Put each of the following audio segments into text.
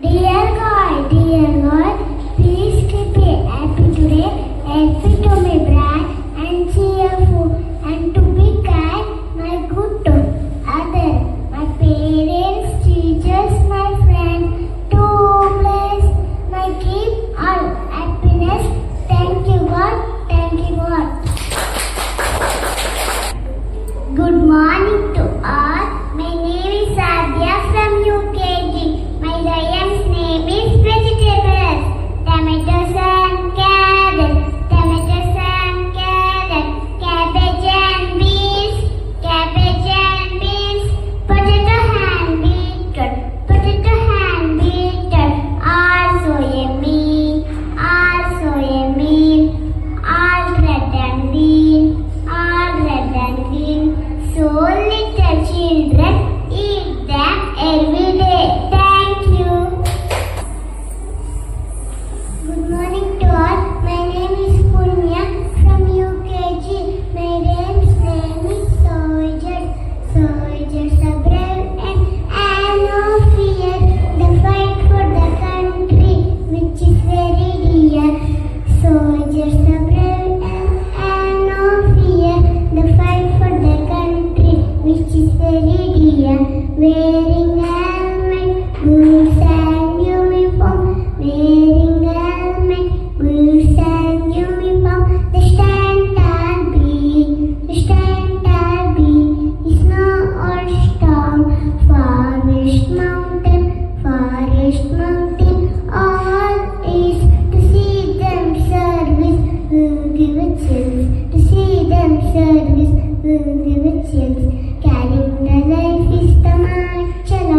Dear God, please keep me happy today, happy to be bright and cheerful, and to be kind, my good to others, my parents, teachers, my friends, to bless my keep all happiness. Thank you, God. Thank you, God. Good morning to all. My name is Sadhya from UKG. My rhyme's name is vegetables. Tomatoes and carrots, tomatoes and carrots, cabbage and beans, cabbage and beans, potato and beetroot, potato and beetroot, also yummy, also yummy, all red and green, all red and green. So little children eat them every day. Thank you. Good morning to all. My name is Punya from UKG. My name's name is Soldiers. Soldiers are brave and no fear. They fight for the country which is very dear. Soldiers are brave and no fear. They fight for the country which is very dear. Wearing helmet, boots and uniform. Wearing helmet, boots and uniform. The standard is no old storm. Forest mountain, all is to see them service. Will give a chills. To see them service will give a chills. Carrying the life is the march along.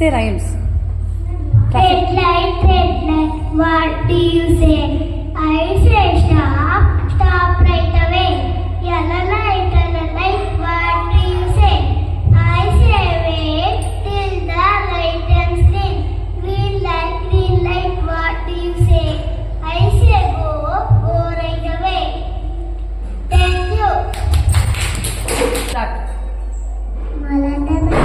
Say rhymes. Red light, what do you say? I say stop, stop right away. Yellow light, what do you say? I say wait till the light turns green. Green light, what do you say? I say go, go right away. Thank you. Start. మలతమరి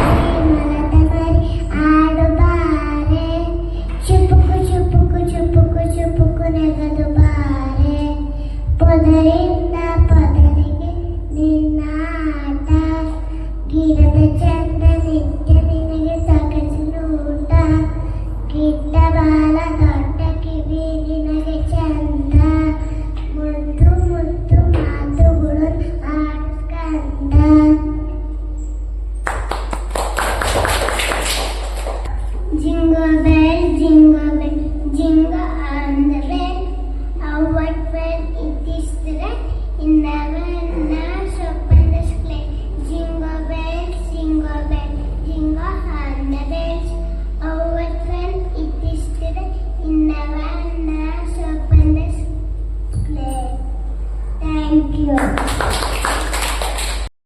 ఆడుబారే చుపుకు చుపుకు చుపుకు చుపుకు నెగదు బారే పొదరింద పొదరికి నిన్న ఆట గిరద చంద నిత్య నినಗೆ ಸಗಜನೂಟ ಗಿಡ್ಡ ಬಾಲ ದೊಡ್ಡ ಕಿವಿ ನಿನಗೆ ಚಂದ ಮುದ್ದು ಮುದ್ದು ಮಾತುಗಳು ಆಡ್ಕಂದ. Jingle bell, jingle bell, jingle